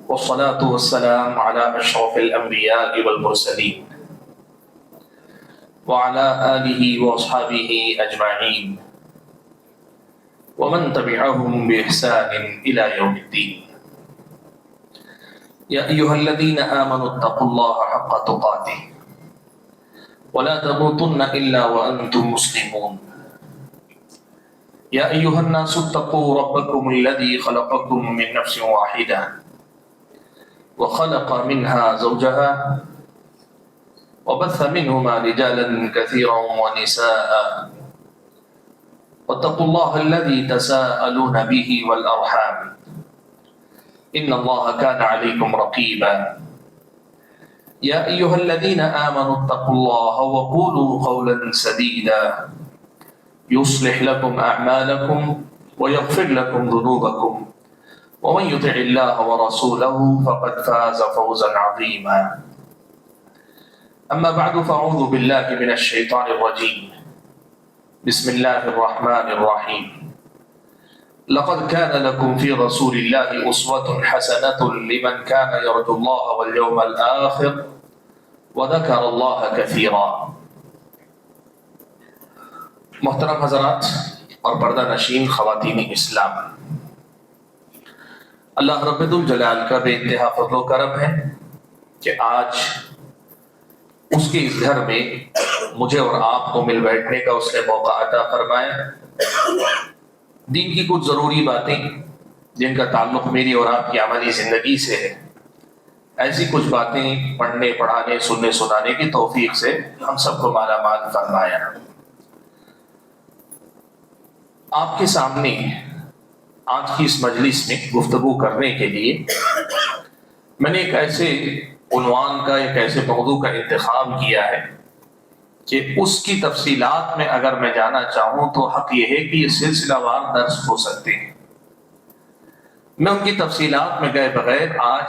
والصلاة والسلام على أشرف الأنبياء والمرسلين وعلى آله وأصحابه أجمعين ومن تبعهم بإحسان إلى يوم الدين. يا أيها الذين آمنوا اتقوا الله حق تقاته ولا تموتن إلا وأنتم مسلمون. يا أيها الناس اتقوا ربكم الذي خلقكم من نفس واحدة وخلق منها زوجها وبث منهما رجالا كثيرا ونساء واتقوا الله الذي تساءلون به والأرحام إن الله كان عليكم رقيبا. يا أيها الذين آمنوا اتقوا الله وقولوا قولا سديدا يصلح لكم أعمالكم ويغفر لكم ذنوبكم ومن يطع الله ورسوله فقد فاز فوزا عظيما. أما بعد فأعوذ بالله من الشيطان الرجيم. بسم الله الرحمن الرحيم. لقد كان لكم في رسول الله أسوة حسنة لمن كان يرجو الله واليوم الآخر وذكر الله كثيرا. محترم حضرات اور پردہ نشین خواتین اسلام، اللہ رب الجلال کا بے انتہا فضل و کرم ہے کہ آج اس کے اس گھر میں مجھے اور آپ کو مل بیٹھنے کا اس نے موقع عطا فرمایا. دین کی کچھ ضروری باتیں جن کا تعلق میری اور آپ کی عملی زندگی سے ہے، ایسی کچھ باتیں پڑھنے پڑھانے سننے سنانے کی توفیق سے ہم سب کو مالا مال فرمایا. آپ کے سامنے آج کی اس مجلس میں گفتگو کرنے کے لیے میں نے ایک ایسے عنوان کا، ایک ایسے موضوع کا انتخاب کیا ہے کہ اس کی تفصیلات میں اگر میں جانا چاہوں تو حق یہ ہے کہ یہ سلسلہ وار درس ہو سکتے ہیں. میں ان کی تفصیلات میں گئے بغیر آج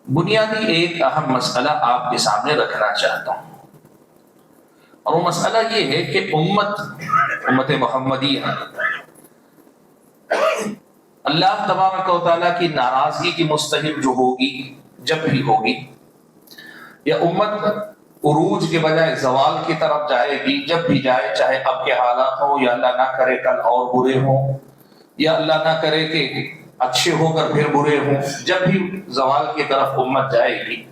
بنیادی ایک اہم مسئلہ آپ کے سامنے رکھنا چاہتا ہوں، اور وہ مسئلہ یہ ہے کہ امت محمدیہ اللہ تبارک و تعالیٰ کی ناراضگی کی مستحق جو ہوگی، جب بھی ہوگی، یا امت عروج کے بجائے زوال کی طرف جائے گی جب بھی جائے، چاہے اب کے حالات ہوں یا اللہ نہ کرے کل اور برے ہوں، یا اللہ نہ کرے کہ اچھے ہو کر پھر برے ہوں، جب بھی زوال کی طرف امت جائے گی،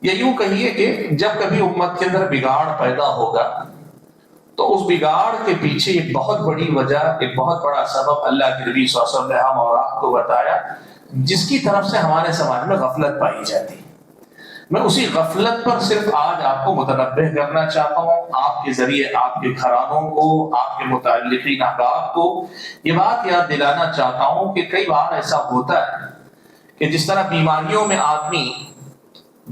یا یوں کہیے کہ جب کبھی امت کے اندر بگاڑ پیدا ہوگا تو اس بگاڑ کے پیچھے ایک بہت بڑی وجہ، ایک بہت بڑا سبب اللہ کے نبی صلی اللہ علیہ وسلم نے ہم اور آپ کو بتایا، جس کی طرف سے ہمارے سماج میں غفلت پائی جاتی. میں اسی غفلت پر صرف آج آپ کو متنبہ کرنا چاہتا ہوں، آپ کے ذریعے آپ کے گھرانوں کو، آپ کے متعلقین احباب کو یہ بات یاد دلانا چاہتا ہوں کہ کئی بار ایسا ہوتا ہے کہ جس طرح بیماریوں میں آدمی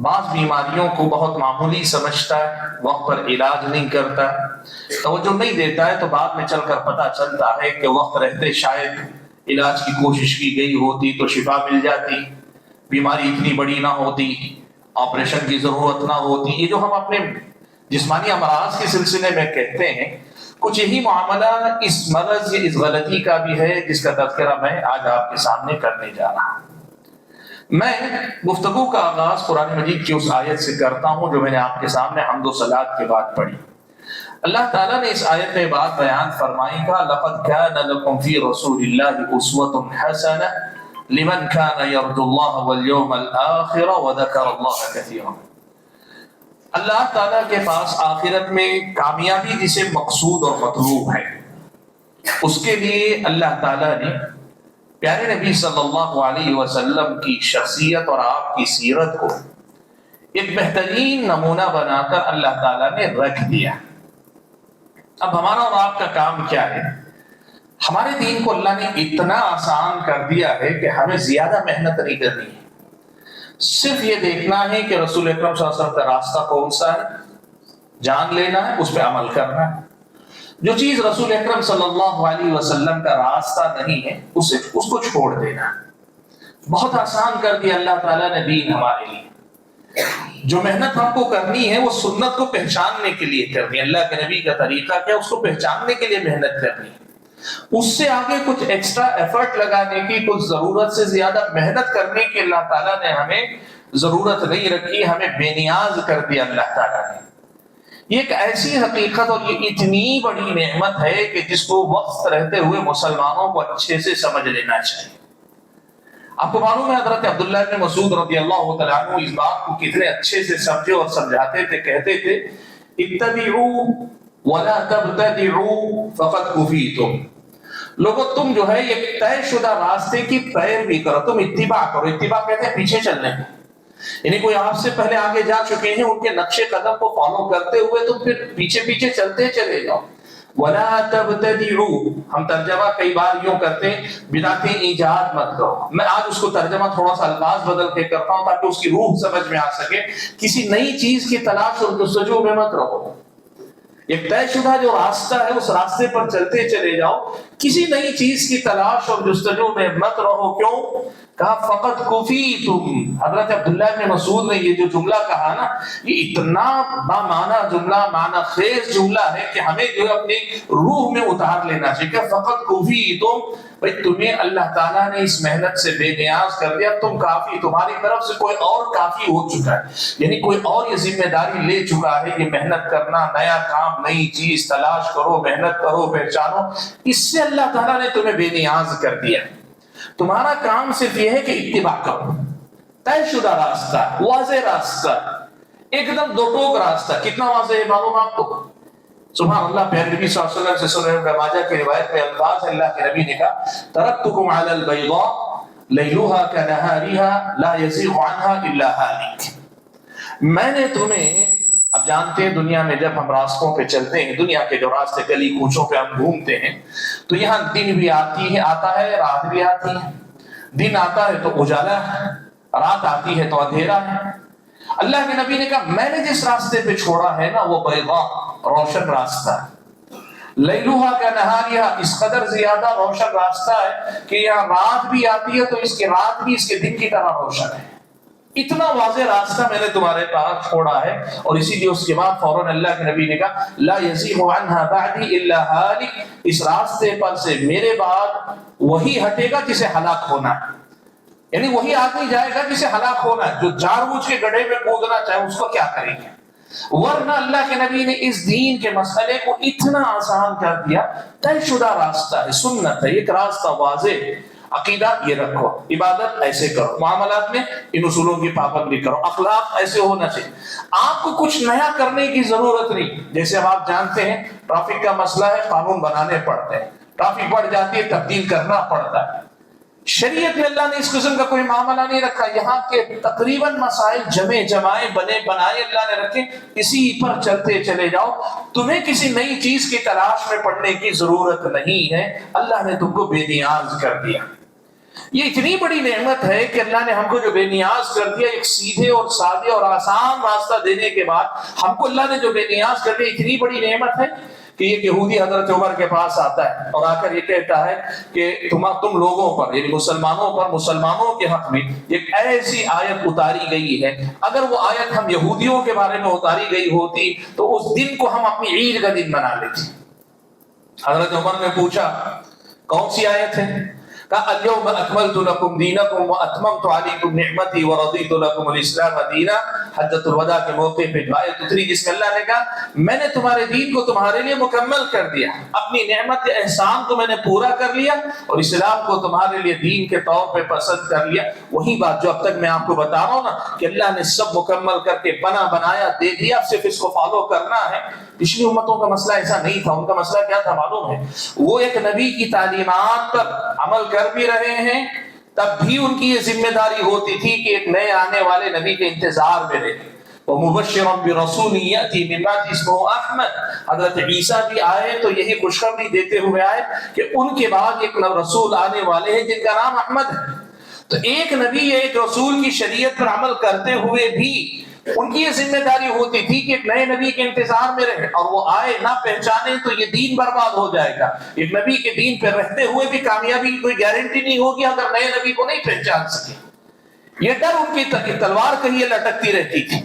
بعض بیماریوں کو بہت معمولی سمجھتا ہے، وقت پر علاج نہیں کرتا، توجہ نہیں دیتا ہے، تو بعد میں چل کر پتہ چلتا ہے کہ وقت رہتے شاید علاج کی کوشش کی گئی ہوتی تو شفا مل جاتی، بیماری اتنی بڑی نہ ہوتی، آپریشن کی ضرورت نہ ہوتی. یہ جو ہم اپنے جسمانی امراض کے سلسلے میں کہتے ہیں، کچھ یہی معاملہ اس مرض یا اس غلطی کا بھی ہے جس کا تذکرہ میں آج آپ کے سامنے کرنے جا رہا ہوں. میں گفتگو کا آغاز قرآن مجید کی اس آیت سے کرتا ہوں جو میں نے آپ کے سامنے حمد و صلات کے بعد پڑھی. اللہ تعالیٰ نے اس آیت میں بات بیان فرمائی کا لَقَدْ كَانَ لَكُمْ فِي رَسُولِ اللَّهِ أُسْوَةٌ حَسَنَةٌ لِمَنْ كَانَ يَرْجُو اللَّهَ وَالْيَوْمَ الْآخِرَ وَذَكَرَ اللَّهَ كَثِيرًا. اللہ تعالیٰ کے پاس آخرت میں کامیابی جسے مقصود اور مطلوب ہے، اس کے لیے اللہ تعالیٰ نے پیارے نبی صلی اللہ علیہ وسلم کی شخصیت اور آپ کی سیرت کو ایک بہترین نمونہ بنا کر اللہ تعالیٰ نے رکھ دیا. اب ہمارا اور آپ کا کام کیا ہے؟ ہمارے دین کو اللہ نے اتنا آسان کر دیا ہے کہ ہمیں زیادہ محنت نہیں کرنی ہے، صرف یہ دیکھنا ہے کہ رسول اکرم صلی اللہ علیہ وسلم کا راستہ کون سا ہے، جان لینا ہے، اس پہ عمل کرنا ہے. جو چیز رسول اکرم صلی اللہ علیہ وسلم کا راستہ نہیں ہے اس کو چھوڑ دینا. بہت آسان کر دیا اللہ تعالیٰ نے دین ہمارے لیے. جو محنت ہم کو کرنی ہے وہ سنت کو پہچاننے کے لیے کرنی ہے. اللہ کے نبی کا طریقہ کیا، اس کو پہچاننے کے لیے محنت کرنی ہے. اس سے آگے کچھ ایکسٹرا ایفرٹ لگانے کی، کچھ ضرورت سے زیادہ محنت کرنے کی اللہ تعالیٰ نے ہمیں ضرورت نہیں رکھی، ہمیں بے نیاز کر دیا اللہ تعالیٰ نے۔ یہ ایک ایسی حقیقت اور یہ اتنی بڑی نعمت ہے کہ جس کو وقت رہتے ہوئے مسلمانوں کو اچھے سے سمجھ لینا چاہیے۔ آپ کو معلوم ہے حضرت عبداللہ بن مسعود رضی اللہ تعالیٰ عنہ اس بات کو کتنے اچھے سے سمجھے اور سمجھاتے تھے، کہتے تھے اتبعوا ولا تبتدعوا فقد کفیتم، لوگوں تم جو ہے یہ طے شدہ راستے کی پیروی کرو، تم اتباع کرو۔ اتباع کہتے ہیں پیچھے چلنے کو، یعنی کوئی آپ سے پہلے آگے جا چکے ہیں، ان کے نقش قدم کو فالو کرتے ہوئے تم پھر پیچھے پیچھے چلتے چلے جاؤ۔ وَلَا تَبْتَدِعُوا، ہم ترجمہ کئی بار یوں کرتے ہیں بدعتیں ایجاد مت کرو۔ میں آج اس کو ترجمہ تھوڑا سا الفاظ بدل کے کرتا ہوں تاکہ اس کی روح سمجھ میں آ سکے۔ کسی نئی چیز کی تلاش اور جستجو میں مت رہو، ایک طے شدہ جو راستہ ہے اس راستے پر چلتے چلے جاؤ، کسی نئی چیز کی تلاش اور جستجو میں مت رہو۔ کیوں؟ کہا فقط کفیتم۔ حضرت عبداللہ بن مسعود نے یہ جو جملہ کہا نا، یہ اتنا بامعنی جملہ، معنی خیز جملہ ہے کہ ہمیں جو اپنی روح میں اتار لینا چاہیے کہ فقط کفیتم، بھئی تمہیں اللہ تعالیٰ نے اس محنت سے بے نیاز کر دیا، تم کافی، تمہاری طرف سے کوئی اور کافی ہو چکا ہے، یعنی کوئی اور یہ ذمہ داری لے چکا ہے کہ محنت کرنا، نیا کام، نئی چیز تلاش کرو، محنت کرو، پہچانو، اس سے اللہ تعالیٰ نے تمہیں بے نیاز کر دیا۔ تمہارا کام صرف یہ ہے کہ اتباع کرو، طے شدہ راستہ، واضح راستہ، ایک دم دو ٹوک راستہ۔ کتنا واضح ہے معلوم آپ کو؟ سبحان اللہ، پیارے نبی صلی اللہ علیہ وسلم سے سنن ابن ماجہ کی روایت میں الفاظ اللہ کے نبی نے کہا ترکتکم علی البیضاء لیلها کنہارها لا یزیغ عنها الا ہالک۔ میں نے تمہیں، اب جانتے ہیں دنیا میں جب ہم راستوں پہ چلتے ہیں، دنیا کے جو راستے گلی کوچوں پہ ہم گھومتے ہیں تو یہاں دن بھی آتا ہے، رات بھی آتی ہے۔ دن آتا ہے تو اجالا ہے، رات آتی ہے تو اندھیرا ہے۔ اللہ کے نبی نے کہا میں نے جس راستے پہ چھوڑا ہے نا وہ بیضاء، روشن راستہ ہے، لیلوہا کا نہاریہ، اس قدر زیادہ روشن راستہ ہے کہ یہاں رات بھی آتی ہے تو اس کی رات بھی اس کے دن کی طرح روشن ہے۔ اتنا واضح راستہ میں نے تمہارے پاس چھوڑا ہے، اور اسی لیے اس کے بعد فوراً اللہ کے نبی نے کہا لا یزیغ عنہا بعدی الا ہالک، اس راستے پر سے میرے بعد وہی ہٹے گا جسے ہلاک ہونا ہے، یعنی وہی آدمی جائے گا جسے ہلاک ہونا ہے۔ جو جان بوجھ کے گڑھے میں کودنا چاہے اس کو کیا کریں گے؟ ورنہ اللہ کے نبی نے اس دین کے مسئلے کو اتنا آسان کر دیا، طے شدہ راستہ ہے، سنت ہے، ایک راستہ واضح۔ عقیدہ یہ رکھو، عبادت ایسے کرو، معاملات میں ان اصولوں کی پابندی کرو، اخلاق ایسے ہونا چاہیے۔ آپ کو کچھ نیا کرنے کی ضرورت نہیں۔ جیسے اب آپ جانتے ہیں ٹریفک کا مسئلہ ہے، قانون بنانے پڑتے ہیں، ٹریفک بڑھ جاتی ہے تبدیل کرنا پڑتا ہے۔ شریعت میں اللہ نے اس قسم کا کوئی معاملہ نہیں رکھا، یہاں کے تقریباً مسائل جمائے بنے بنائے اللہ نے رکھے، اسی پر چلتے چلے جاؤ، تمہیں کسی نئی چیز کی تلاش میں پڑنے کی ضرورت نہیں ہے، اللہ نے تم کو بے نیاز کر دیا۔ یہ اتنی بڑی نعمت ہے کہ اللہ نے ہم کو جو بے نیاز کر دیا، ایک سیدھے اور سادے اور آسان راستہ دینے کے بعد ہم کو اللہ نے جو بے نیاز کر دیا، اتنی بڑی نعمت ہے کہ ایک یہودی حضرت عمر کے پاس آتا ہے اور آ کر یہ کہتا ہے کہ تم لوگوں پر، یعنی مسلمانوں پر، مسلمانوں کے حق میں ایک ایسی آیت اتاری گئی ہے، اگر وہ آیت ہم یہودیوں کے بارے میں اتاری گئی ہوتی تو اس دن کو ہم اپنی عید کا دن بنا لیتے۔ حضرت عمر نے پوچھا کون سی آیت ہے؟ کہا اليوم اکملت لکم دینکم واتممت علیکم نعمتی ورضیت لکم الاسلام دینا۔ حجۃ الوداع کے موقع پہ جو آیت اتری جس میں اللہ نے کہا میں نے تمہارے دین کو تمہارے لیے مکمل کر دیا، اپنی نعمت احسان کو میں نے پورا کر لیا اور اسلام کو تمہارے لیے دین کے طور پہ پسند کر لیا۔ وہی بات جو اب تک میں آپ کو بتا رہا ہوں نا کہ اللہ نے سب مکمل کر کے بنایا دے دیا، صرف اس کو فالو کرنا ہے۔ پچھلی امتوں کا مسئلہ ایسا نہیں تھا، ان کا مسئلہ کیا تھا معلوم ہے؟ وہ ایک نبی کی تعلیمات پر عمل کر بھی رہے ہیں، تب بھی ان کی یہ ذمہ داری ہوتی تھی کہ ایک نئے آنے والے نبی کے انتظار میں رہے۔ وَمُبَشِّرًا بِرَسُولٍ يَأْتِي مِن بَعْدِهِ اسْمُهُ أَحْمَدُ، حضرت عیسیٰ بھی آئے تو یہی خوشخبری دیتے ہوئے آئے کہ ان کے بعد ایک رسول آنے والے ہیں جن کا نام احمد ہے۔ تو ایک نبی یا ایک رسول کی شریعت پر عمل کرتے ہوئے بھی ان کی یہ ذمہ داری ہوتی تھی کہ ایک نئے نبی کے انتظار میں رہے، اور وہ آئے نہ پہچانے تو یہ دین برباد ہو جائے گا۔ ایک نبی کے دین پر رہتے ہوئے بھی کامیابی کی کوئی گارنٹی نہیں ہوگی اگر نئے نبی کو نہیں پہچان سکے۔ یہ ڈر ان کی تلوار کہیں لٹکتی رہتی تھی۔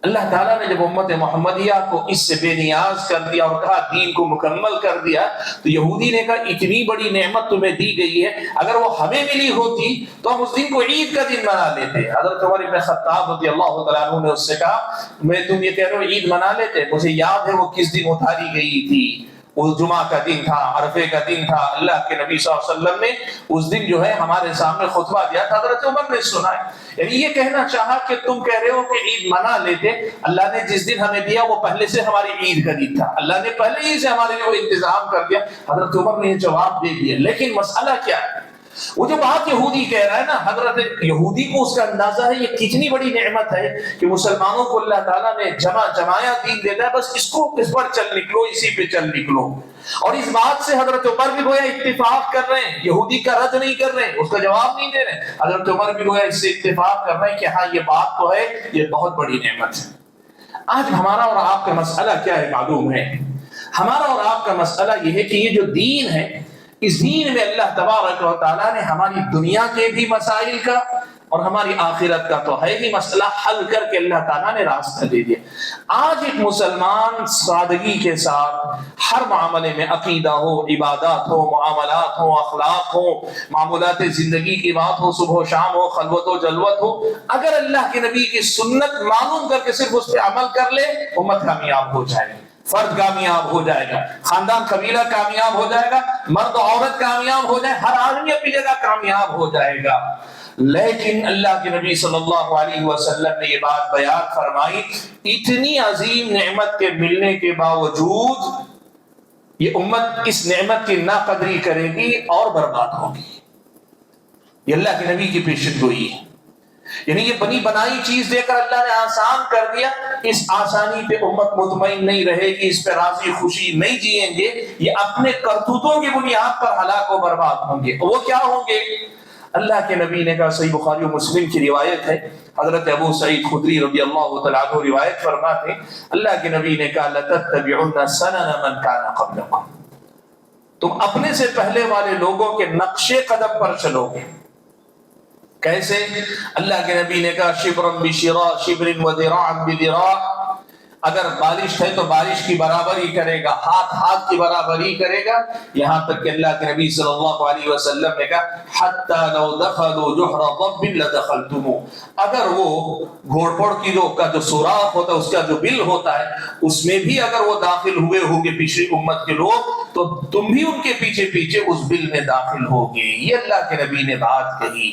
اللہ تعالیٰ نے جب امت محمدیہ کو اس سے بے نیاز کر دیا اور کہا دین کو مکمل کر دیا، تو یہودی نے کہا اتنی بڑی نعمت تمہیں دی گئی ہے، اگر وہ ہمیں ملی ہوتی تو ہم اس دن کو عید کا دن منا لیتے۔ حضرت عمر بن خطاب رضی اللہ تعالیٰ عنہ نے اس سے کہا میں تم یہ کہہ رہے ہو عید منا لیتے، مجھے یاد ہے وہ کس دن اتاری گئی تھی، اس جمعہ کا دن تھا، عرفے کا دن تھا، اللہ کے نبی صلی اللہ علیہ وسلم نے اس دن جو ہے ہمارے سامنے خطبہ دیا تھا، حضرت عمر نے سنا ہے۔ یعنی یہ کہنا چاہا کہ تم کہہ رہے ہو کہ عید منا لیتے، اللہ نے جس دن ہمیں دیا وہ پہلے سے ہماری عید کا دن تھا، اللہ نے پہلے ہی سے ہمارے لیے وہ انتظام کر دیا۔ حضرت عمر نے یہ جواب دے دیا، لیکن مسئلہ کیا ہے؟ وہ جو بات یہودی کہہ رہا ہے نا، حضرت یہودی کو اس کا اندازہ ہے یہ کتنی بڑی نعمت ہے کہ مسلمانوں کو اللہ تعالیٰ نے جمایا دین دیتا ہے، بس اس پر چل نکلو، اسی پہ چل نکلو۔ اور اس بات سے حضرت عمر بھی گویا اتفاق کر رہے ہیں، یہودی کا رد نہیں کر رہے ہیں، اس کا جواب نہیں دے رہے ہیں، حضرت عمر بھی گویا اس سے اتفاق کر رہے ہیں کہ ہاں یہ بات تو ہے، یہ بہت بڑی نعمت ہے۔ آج ہمارا اور آپ کا مسئلہ کیا ہے معلوم ہے؟ ہمارا اور آپ کا مسئلہ یہ ہے کہ یہ جو دین ہے، اس دین میں اللہ تبارک و تعالیٰ نے ہماری دنیا کے بھی مسائل کا اور ہماری آخرت کا تو ہے ہی مسئلہ حل کر کے اللہ تعالیٰ نے راستہ دے دیا۔ آج ایک مسلمان سادگی کے ساتھ ہر معاملے میں، عقیدہ ہو، عبادات ہو، معاملات ہو، اخلاق ہو، معمولات زندگی کی بات ہو، صبح و شام ہو، خلوت و جلوت ہو، اگر اللہ کے نبی کی سنت معلوم کر کے صرف اس پہ عمل کر لے، امت کامیاب ہو جائے گی، فرد کامیاب ہو جائے گا، خاندان قبیلہ کامیاب ہو جائے گا، مرد و عورت کامیاب ہو جائے، ہر آدمی اپنی جگہ کامیاب ہو جائے گا۔ لیکن اللہ کے نبی صلی اللہ علیہ وسلم نے یہ بات بیان فرمائی، اتنی عظیم نعمت کے ملنے کے باوجود یہ امت اس نعمت کی ناقدری کرے گی اور برباد ہوگی۔ یہ اللہ کے نبی کی پیشن گوئی ہے، یعنی یہ بنی بنائی چیز دے کر اللہ نے آسان کر دیا، اس آسانی پہ امت مطمئن نہیں رہے گی، اس پہ راضی خوشی نہیں جئیں گے، یہ اپنے کرتوتوں کی بنیاد پر ہلاک و برباد ہوں گے۔ وہ کیا ہوں گے؟ اللہ کے نبی نے کہا، صحیح بخاری و مسلم کی روایت ہے، حضرت ابو سعید خدری رضی اللہ تعالیٰ عنہ روایت فرماتے ہیں، اللہ کے نبی نے کہا لَتَتَّبِعُنَّ سَنَنَ مَنْ كَانَ قَبْلَكُمْ، تم اپنے سے پہلے والے لوگوں کے نقش قدم پر چلو گے۔ کیسے؟ اللہ کے نبی نے کہا شبرا بشرا شبر وذراعا بذراع، اگر بارش ہے تو بارش کی برابری کرے گا، ہاتھ کی برابری کرے گا، یہاں تک کہ اللہ کے نبی صلی اللہ علیہ وسلم نے کہا حتی لو دخلوا جحر ضب لدخلتموه، اگر وہ گھوڑپڑ کی کا جو سوراخ ہوتا ہے، اس کا جو بل ہوتا ہے، اس میں بھی اگر وہ داخل ہوئے ہوں گے پچھلی امت کے لوگ، تو تم بھی ان کے پیچھے پیچھے اس بل میں داخل ہوگے۔ یہ اللہ کے نبی نے بات کہی۔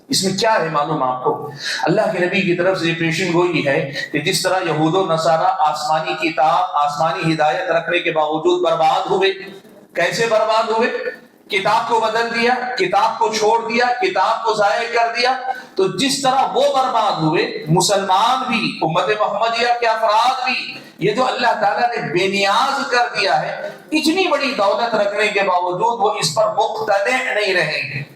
اس میں کیا ہے معلوم آپ کو؟ اللہ کے نبی کی طرف سے یہ پیشن گوئی ہے کہ جس طرح یہود و نصارہ آسمانی کتاب، آسمانی ہدایت رکھنے کے باوجود برباد ہوئے، کیسے برباد ہوئے؟ کتاب کو بدل دیا، کتاب کو چھوڑ دیا، کتاب کو ضائع کر دیا، تو جس طرح وہ برباد ہوئے، مسلمان بھی، امت محمدیہ کے افراد بھی، یہ جو اللہ تعالیٰ نے بے نیاز کر دیا ہے، اتنی بڑی دولت رکھنے کے باوجود وہ اس پر مقتنع نہیں رہیں گے،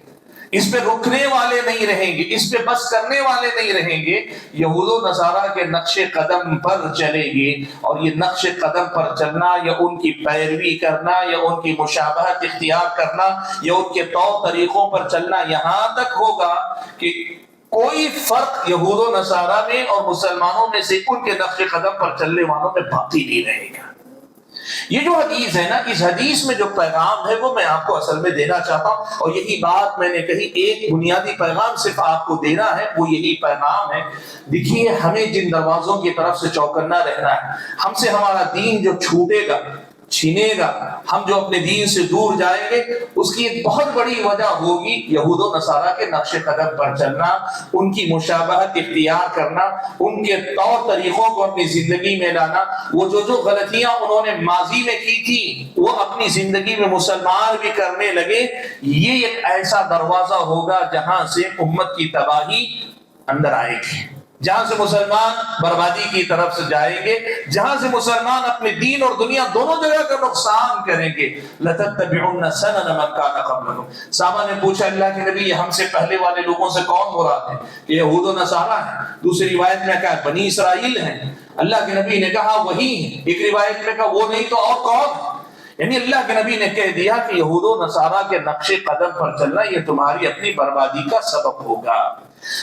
اس پہ رکنے والے نہیں رہیں گے، اس پہ بس کرنے والے نہیں رہیں گے، یہود و نصارہ کے نقش قدم پر چلیں گے۔ اور یہ نقش قدم پر چلنا، یا ان کی پیروی کرنا، یا ان کی مشابہت اختیار کرنا، یا ان کے طور طریقوں پر چلنا یہاں تک ہوگا کہ کوئی فرق یہود و نصارہ میں اور مسلمانوں میں سے ان کے نقش قدم پر چلنے والوں میں باقی نہیں رہے گا۔ یہ جو حدیث ہے نا، اس حدیث میں جو پیغام ہے وہ میں آپ کو اصل میں دینا چاہتا ہوں، اور یہی بات میں نے کہی، ایک بنیادی پیغام صرف آپ کو دینا ہے، وہ یہی پیغام ہے۔ دیکھیے، ہمیں جن دروازوں کی طرف سے چوکنا رہنا ہے، ہم سے ہمارا دین جو چھوٹے گا، چھینے گا، ہم جو اپنے دین سے دور جائیں گے، اس کی ایک بہت بڑی وجہ ہوگی یہود و نصارہ کے نقش قدم پر چلنا، ان کی مشابہت اختیار کرنا، ان کے طور طریقوں کو اپنی زندگی میں لانا۔ وہ جو غلطیاں انہوں نے ماضی میں کی تھی، وہ اپنی زندگی میں مسلمان بھی کرنے لگے۔ یہ ایک ایسا دروازہ ہوگا جہاں سے امت کی تباہی اندر آئے گی، جہاں سے مسلمان بربادی کی طرف سے جائیں گے، جہاں سے مسلمان اپنے دین اور دنیا دونوں جگہ کا نقصان کریں گے۔ لَتَتَّبِعُنَّ سَنَنَ مَنْ كَانَ قَبْلَكُمْ، صحابہ نے پوچھا اللہ کے نبی، ہم سے پہلے والے لوگوں سے کون مراد ہے؟ کہ یہود و نصارہ ہیں، دوسری روایت میں کہا بنی اسرائیل ہیں۔ اللہ کے نبی نے کہا وہی ہیں، ایک روایت میں کہا وہ نہیں تو اور کون؟ یعنی اللہ کے نبی نے کہہ دیا کہ یہود و نصارہ کے نقش قدم پر چلنا یہ تمہاری اپنی بربادی کا سبب ہوگا۔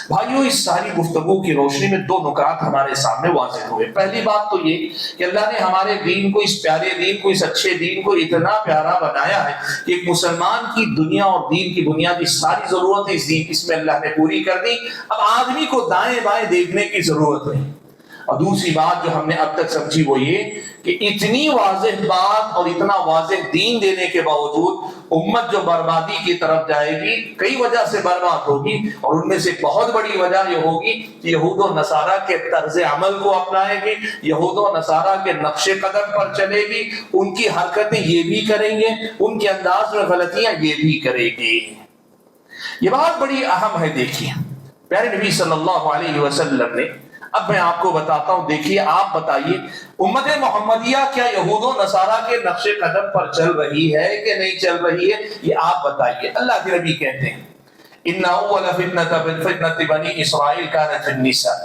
بھائیوں اس ساری گفتگو کی روشنی میں دو نکات ہمارے سامنے واضح ہوئے. پہلی بات تو یہ کہ اللہ نے ہمارے دین کو، اس پیارے دین کو، اس اچھے دین کو اتنا پیارا بنایا ہے کہ ایک مسلمان کی دنیا اور دین کی بنیادی ساری ضرورتیں اس میں اللہ نے پوری کر دی. اب آدمی کو دائیں بائیں دیکھنے کی ضرورت نہیں. اور دوسری بات جو ہم نے اب تک سمجھی وہ یہ کہ اتنی واضح بات اور اتنا واضح دین دینے کے باوجود امت جو بربادی کی طرف جائے گی، کئی وجہ سے برباد ہوگی، اور ان میں سے بہت بڑی وجہ یہ ہوگی کہ یہود و نصارہ کے طرز عمل کو اپنائے گی، یہود و نصارہ کے نقش قدم پر چلے گی، ان کی حرکتیں یہ بھی کریں گے، ان کے انداز میں غلطیاں یہ بھی کرے گی. یہ بات بڑی اہم ہے. دیکھیے پیارے نبی صلی اللہ علیہ وسلم نے، اب میں آپ کو بتاتا ہوں، دیکھیے آپ بتائیے امت محمدیہ کیا یہود و نصارہ کے نقش قدم پر چل رہی ہے کہ نہیں چل رہی ہے؟ یہ آپ بتائیے. اللہ کے نبی کہتے ہیں ان اول فتنة بنی اسرائیل كانت في النساء.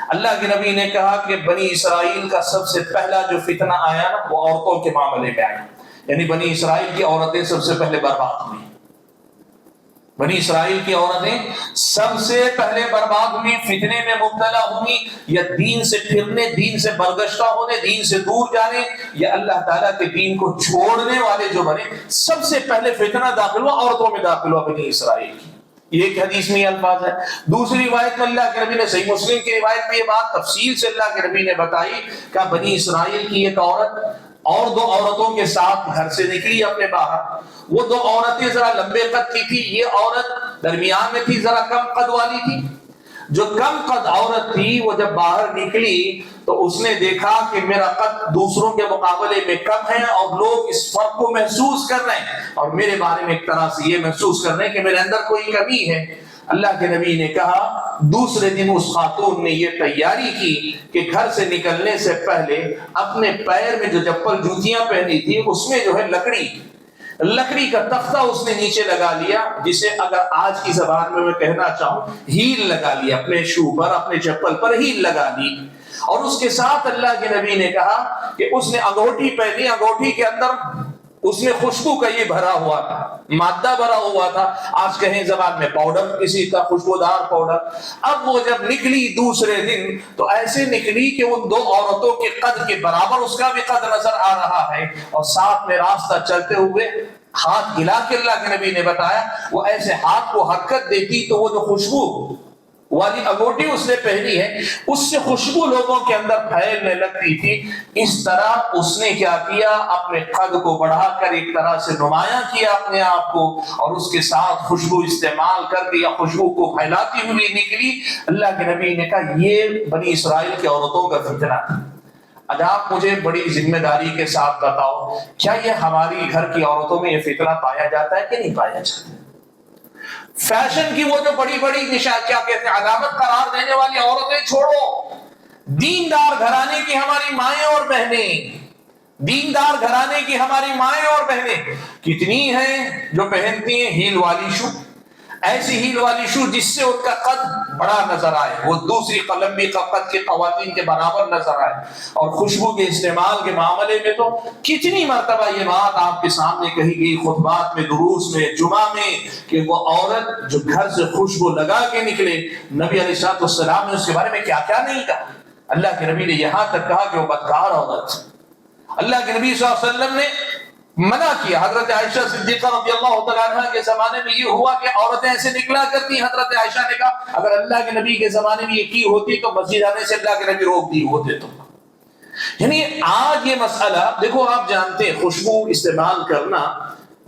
اللہ کے نبی نے کہا کہ بنی اسرائیل کا سب سے پہلا جو فتنہ آیا نا وہ عورتوں کے معاملے میں آیا. یعنی بنی اسرائیل کی عورتیں سب سے پہلے برباد ہوئی. بنی اسرائیل کی عورتیں سب سے پہلے برباد ہوئی، فتنے میں مبتلا ہوئی، یا دین سے پھرنے، دین سے برگشتہ ہونے، دین سے دور جانے، یا اللہ تعالیٰ کے دین کو چھوڑنے والے جو بنے، سب سے پہلے فتنہ داخل ہوا عورتوں میں داخل ہوا بنی اسرائیل کی. یہ ایک حدیث میں یہ الفاظ ہے. دوسری روایت میں اللہ کے نبی نے، صحیح مسلم کی روایت میں یہ بات تفصیل سے اللہ کے نبی نے بتائی کہ بنی اسرائیل کی ایک عورت اور دو عورتوں کے ساتھ گھر سے نکلی اپنے باہر. وہ دو عورتیں ذرا لمبے قد کی تھی، یہ عورت درمیان میں تھی، ذرا کم قد والی تھی. جو کم قد عورت تھی وہ جب باہر نکلی تو اس نے دیکھا کہ میرا قد دوسروں کے مقابلے میں کم ہے، اور لوگ اس فرق کو محسوس کر رہے ہیں، اور میرے بارے میں ایک طرح سے یہ محسوس کر رہے ہیں کہ میرے اندر کوئی کمی ہے. اللہ کے نبی نے کہا، دوسرے دن اس خاتون نے یہ تیاری کی کہ گھر سے نکلنے سے پہلے اپنے پیر میں جو چپل جوتیاں پہنی تھی اس میں جو ہے لکڑی کا تختہ اس نے نیچے لگا لیا، جسے اگر آج کی زبان میں کہنا چاہوں ہیل لگا لیا، اپنے شو پر، اپنے چپل پر ہیل لگا لی. اور اس کے ساتھ اللہ کے نبی نے کہا کہ اس نے انگوٹھی پہنی، انگوٹھی کے اندر اس نے خوشبو کا یہ بھرا ہوا تھا، مادہ بھرا ہوا تھا، آج کہیں زبان میں پاؤڈر، کسی کا خوشبودار پاؤڈر. اب وہ جب نکلی دوسرے دن تو ایسے نکلی کہ ان دو عورتوں کے قد کے برابر اس کا بھی قد نظر آ رہا ہے، اور ساتھ میں راستہ چلتے ہوئے ہاتھ ہلا کے اللہ کے نبی نے بتایا وہ ایسے ہاتھ کو حرکت دیتی تو وہ جو خوشبو والی انگوٹھی اس نے پہنی ہے اس سے خوشبو لوگوں کے اندر پھیلنے لگتی تھی. اس طرح اس نے کیا کیا، اپنے قد کو بڑھا کر ایک طرح سے نمایاں کیا اپنے آپ کو، اور اس کے ساتھ خوشبو استعمال کر کے یا خوشبو کو پھیلاتی ہوئی نکلی. اللہ کے نبی نے کہا یہ بنی اسرائیل کی عورتوں کا فتنہ تھا. اب آپ مجھے بڑی ذمہ داری کے ساتھ بتاؤ، کیا یہ ہماری گھر کی عورتوں میں یہ فتنہ پایا جاتا ہے کہ نہیں پایا جاتا؟ فیشن کی وہ جو بڑی بڑی نشان، کیا کہتے ہیں، علامت قرار دینے والی عورتیں چھوڑو، دیندار گھرانے کی ہماری مائیں اور بہنیں، دیندار گھرانے کی ہماری مائیں اور بہنیں کتنی ہیں جو پہنتی ہیں ہیل والی شو، ایسی ہیل والی شو جس سے ان کا قد بڑا نظر آئے، وہ دوسری قلمبی قد کے خواتین کے برابر نظر آئے. اور خوشبو کے استعمال کے معاملے میں تو کتنی مرتبہ یہ بات آپ کے سامنے کہی گئی خطبات میں، دروس میں، جمعہ میں، کہ وہ عورت جو گھر سے خوشبو لگا کے نکلے، نبی علیہ السلام نے اس کے بارے میں کیا کیا نہیں کہا. اللہ کے نبی نے یہاں تک کہا کہ وہ بدکار عورت. اللہ کے نبی صلی اللہ علیہ وسلم نے منع کیا. حضرت عائشہ صدیقہ رضی اللہ تعالیٰ عنہ کے زمانے میں یہ ہوا کہ عورتیں ایسے نکلا کرتی. حضرت عائشہ نے کہا اگر اللہ کے نبی کے زمانے میں یہ کی ہوتی تو مسجد آنے سے اللہ کے نبی روک دی ہوتے. تو یعنی آج یہ مسئلہ دیکھو، آپ جانتے ہیں خوشبو استعمال کرنا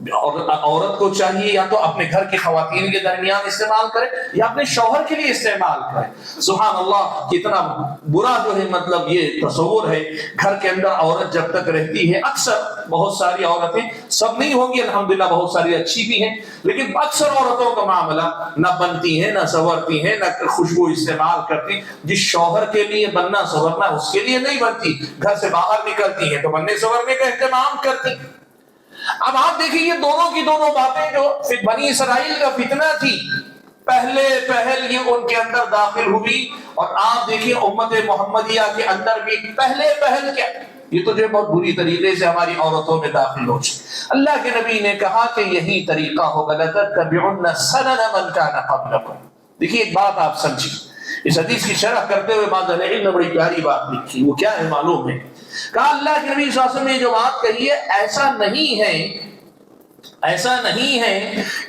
عورت کو چاہیے یا تو اپنے گھر کی خواتین کے درمیان استعمال کرے یا اپنے شوہر کے لیے استعمال کرے. سبحان اللہ، کتنا برا جو ہے مطلب یہ تصور ہے. گھر کے اندر عورت جب تک رہتی ہے، اکثر بہت ساری عورتیں، سب نہیں ہوں گی الحمدللہ، بہت ساری اچھی بھی ہیں، لیکن اکثر عورتوں کا معاملہ نہ بنتی ہیں، نہ سنورتی ہیں، نہ خوشبو استعمال کرتی. جس شوہر کے لیے بننا سنورنا اس کے لیے نہیں بنتی، گھر سے باہر نکلتی ہیں تو بننے سنورنے کا اہتمام کرتی. اب آپ دیکھیں یہ دونوں کی دونوں باتیں جو بنی اسرائیل کا فتنہ تھی، پہلے پہل یہ ان کے اندر داخل ہوئی. اور آپ دیکھیں امت محمدیہ کے اندر بھی پہلے پہل کیا، یہ تو جو بہت بری طریقے سے ہماری عورتوں میں داخل ہو چکی. اللہ کے نبی نے کہا کہ یہی طریقہ ہوگا، لَتَتَّبِعُنَّ سَنَنَ مَنْ كَانَ قَبْلَكُمْ. دیکھیے ایک بات آپ سمجھیں، اس حدیث کی شرح کرتے ہوئے بعض اہل علم نے بڑی پیاری بات لکھی، وہ کیا ہے معلوم ہے؟ کہا اللہ کے نبی صلی اللہ علیہ وسلم نے جو بات کہی ہے ایسا نہیں ہے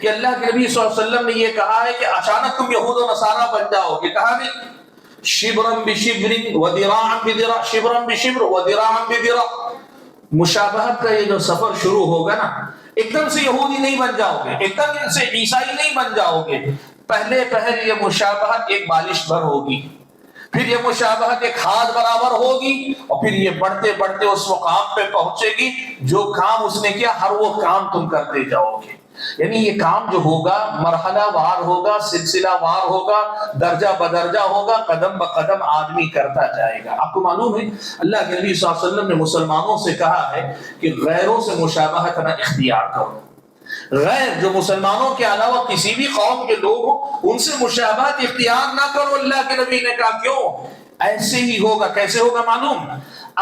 کہ اللہ کے نبی صلی اللہ علیہ وسلم نے یہ کہا ہے کہ اچانک تم یہود و نصارہ بن جاؤ گے، کہا نہیں، شبرم بشبر وذراعا بذراع، شبرم بشبر وذراعا بذراع، مشابہت کا یہ جو سفر شروع ہوگا نا، ایک دم سے یہودی نہیں بن جاؤ گے، ایک دم سے عیسائی نہیں بن جاؤ گے، پہلے پہل یہ مشابہت ایک بالش بھر ہوگی، پھر یہ مشابہت ایک ہاتھ برابر ہوگی، اور پھر یہ بڑھتے بڑھتے اس مقام پہ پہنچے گی جو کام اس نے کیا ہر وہ کام تم کرتے جاؤ گے۔ یعنی یہ کام جو ہوگا مرحلہ وار ہوگا، سلسلہ وار ہوگا، درجہ بدرجہ ہوگا، قدم بقدم آدمی کرتا جائے گا۔ آپ کو معلوم ہے اللہ کے نبی صلی اللہ علیہ وسلم نے مسلمانوں سے کہا ہے کہ غیروں سے مشابہت نہ اختیار کرو، غیر جو مسلمانوں کے علاوہ کسی بھی قوم کے لوگ ہوں ان سے مشابہت اختیار نہ کرو۔ اللہ کے نبی نے کہا کیوں؟ ایسے ہی ہوگا، کیسے ہوگا معلوم؟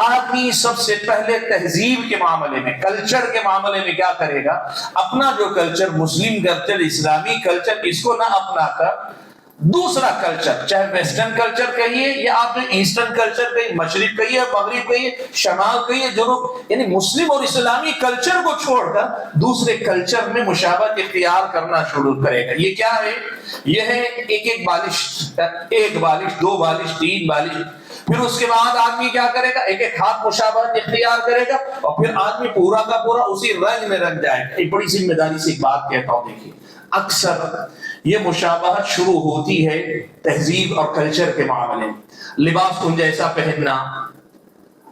آدمی سب سے پہلے تہذیب کے معاملے میں، کلچر کے معاملے میں کیا کرے گا؟ اپنا جو کلچر، مسلم کلچر، اسلامی کلچر، اس کو نہ اپنا کر دوسرا کلچر، چاہے ویسٹرن کلچر کہیے یا آپ نے ایسٹرن کلچر کہیے، مشرق کہیے، مغرب کہیے، شمال کہیے، جنوب، یعنی مسلم اور اسلامی کلچر کو چھوڑ کر دوسرے کلچر میں مشابہت اختیار کرنا شروع کرے گا۔ یہ کیا ہے؟ یہ ہے ایک بالش، دو بالش، تین بالش، پھر اس کے بعد آدمی کیا کرے گا؟ ایک ہاتھ مشابہت اختیار کرے گا، اور پھر آدمی پورا کا پورا اسی رنگ میں رنگ جائے گا۔ ایک بڑی ذمہ داری سے ایک بات کہتا ہوں، دیکھیے اکثر یہ مشابہت شروع ہوتی ہے تہذیب اور کلچر کے معاملے میں، لباس ان جیسا پہننا،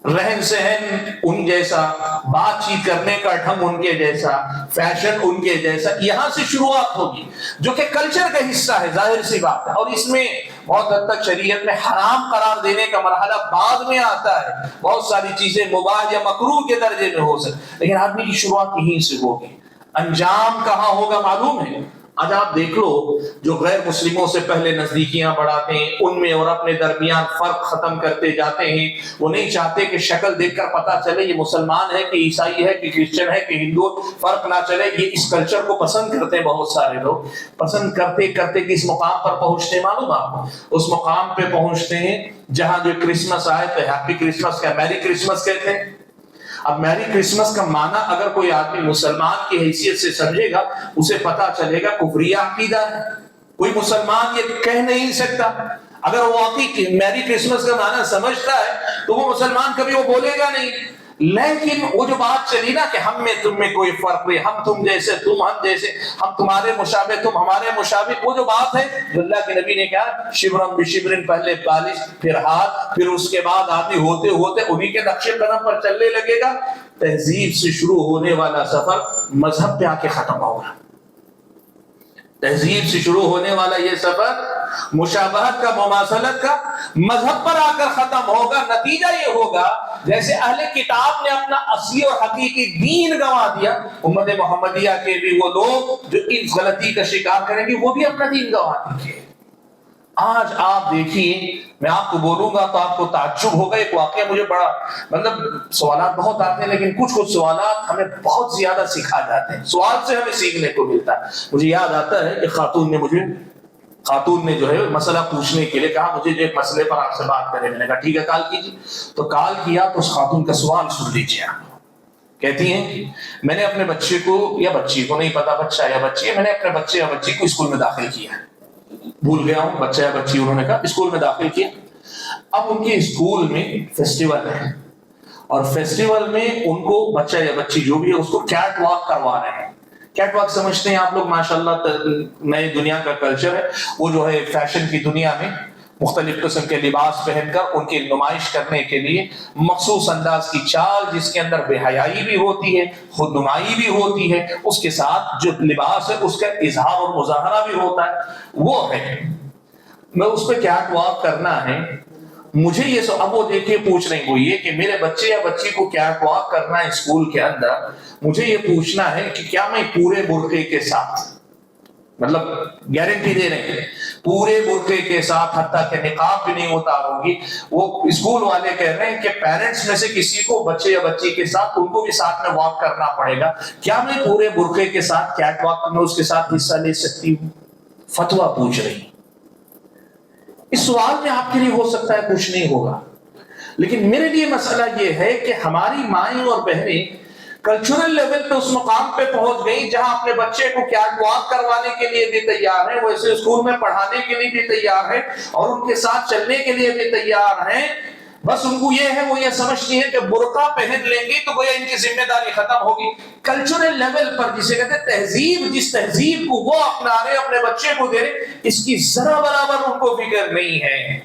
رہن سہن ان جیسا، بات چیت کرنے کا ڈھنگ ان کے جیسا، فیشن ان کے جیسا، یہاں سے شروعات ہوگی جو کہ کلچر کا حصہ ہے، ظاہر سی بات ہے، اور اس میں بہت حد تک شریعت میں حرام قرار دینے کا مرحلہ بعد میں آتا ہے، بہت ساری چیزیں مباح یا مکروہ کے درجے میں ہو سکتی، لیکن آدمی کی شروعات یہیں سے ہوگی۔ انجام کہاں ہوگا معلوم ہے؟ آج آپ دیکھ لو جو غیر مسلموں سے پہلے نزدیکیاں بڑھاتے ہیں، ان میں اور اپنے درمیان فرق ختم کرتے جاتے ہیں، وہ نہیں چاہتے کہ شکل دیکھ کر پتا چلے یہ مسلمان ہے کہ عیسائی ہے کہ کرسچن ہے کہ ہندو، فرق نہ چلے، یہ اس کلچر کو پسند کرتے ہیں بہت سارے لوگ، پسند کرتے کرتے کہ اس مقام پر پہنچتے، معلوم آپ کو اس مقام پہ پہنچتے ہیں جہاں جو کرسمس آئے تو ہیپی کرسمس کا میری کرسمس کہتے ہیں۔ اب میری کرسمس کا معنی اگر کوئی آدمی مسلمان کی حیثیت سے سمجھے گا، اسے پتا چلے گا کفریہ عقیدہ ہے، کوئی مسلمان یہ کہہ نہیں سکتا۔ اگر وہ واقعی میری کرسمس کا معنی سمجھتا ہے تو وہ مسلمان کبھی وہ بولے گا نہیں، لیکن وہ جو بات چلی نا کہ ہم میں تم میں کوئی فرق نہیں، ہم تم جیسے، تم ہم جیسے، ہم تمہارے مشابہ تم ہمارے مشابہ، وہ جو بات ہے جو اللہ کے نبی نے کہا شبرم بشبرن، پہلے بالش پھر ہاتھ، پھر اس کے بعد آدمی ہوتے ہوتے انہی کے نقش قدم پر چلنے لگے گا۔ تہذیب سے شروع ہونے والا سفر مذہب پہ آ کے ختم ہوگا، تہذیب سے شروع ہونے والا یہ سفر مشابہت کا، مماثلت کا، مذہب پر آ کر ختم ہوگا۔ نتیجہ یہ ہوگا جیسے اہل کتاب نے اپنا اصلی اور حقیقی دین گنوا دیا، امت محمدیہ کے بھی وہ لوگ جو اس غلطی کا شکار کریں گے وہ بھی اپنا دین گنوا دیں گے۔ آج آپ دیکھیے، میں آپ کو بولوں گا تو آپ کو تعجب ہوگا، ایک واقعہ مجھے بڑا، مطلب سوالات بہت آتے ہیں لیکن کچھ سوالات ہمیں بہت زیادہ سکھا جاتے ہیں، سوال سے ہمیں سیکھنے کو ملتا ہے۔ مجھے یاد آتا ہے کہ خاتون نے جو ہے مسئلہ پوچھنے کے لیے کہا مجھے جو ایک مسئلے پر آپ سے بات کریں، میں نے کہا ٹھیک ہے کال کیجیے، تو کال کیا تو اس خاتون کا سوال سن لیجیے آپ۔ کہتی ہیں میں نے اپنے بچے کو یا بچی کو، نہیں پتا بچہ یا بچی ہے، میں نے اپنے بچے یا بچی کو اسکول میں داخل کیا ہے، بھول گیا ہوں بچہ یا بچی، انہوں نے کہا اسکول میں داخل کیا۔ اب ان کے اسکول میں فیسٹیول ہے، اور فیسٹیول میں ان کو بچہ یا بچی جو بھی ہے اس کو کیٹ واک کروا رہے ہیں۔ کیٹ واک سمجھتے ہیں آپ لوگ، ماشاءاللہ نئے دنیا کا کلچر ہے، وہ جو ہے فیشن کی دنیا میں مختلف قسم کے لباس پہن کر ان کی نمائش کرنے کے لیے مخصوص انداز کی چال، جس کے اندر بے حیائی بھی ہوتی ہے، خود نمائی بھی ہوتی ہے، اس کے ساتھ جو لباس ہے اس کا اظہار اور مظاہرہ بھی ہوتا ہے، وہ ہے۔ میں اس پہ کیٹ واک کرنا ہے، مجھے یہ سو اب وہ دیکھیے پوچھ رہے ہیں وہ یہ کہ میرے بچے یا بچی کو کیٹ واک کرنا ہے اسکول کے اندر، مجھے یہ پوچھنا ہے کہ کیا میں پورے برقعے کے ساتھ، مطلب گارنٹی دے رہے ہیں پورے برقعے کے ساتھ، حتیٰ کہ نقاب بھی نہیں اتاروں گی، وہ اسکول والے کہہ رہے ہیں کہ پیرنٹس میں سے کسی کو بچے یا بچی کے ساتھ ان کو بھی ساتھ میں واک کرنا پڑے گا، کیا میں پورے برقعے کے ساتھ کیٹ واک میں اس کے ساتھ حصہ لے سکتی ہوں؟ فتویٰ پوچھ رہی ہیں۔ اس سوال میں آپ کے لیے ہو سکتا ہے کچھ نہیں ہوگا، لیکن میرے لیے مسئلہ یہ ہے کہ ہماری مائیں اور بہنیں کلچرل لیول پہ اس مقام پہ پہنچ گئی جہاں اپنے بچے کو کیٹ واک کروانے کے لیے بھی تیار ہیں، ویسے اسکول میں پڑھانے کے لیے بھی تیار ہیں، اور ان کے ساتھ چلنے کے لیے بھی تیار ہیں۔ بس ان کو یہ ہے، وہ یہ سمجھتی ہے کہ برقع پہن لیں گی تو گویا ان کی ذمہ داری ختم ہوگی۔ کلچرل لیول پر جسے کہتے ہیں تہذیب، جس تہذیب کو وہ اپنا رہے اپنے بچے کو دے رہے، اس کی ذرا برابر ان کو فکر نہیں ہے۔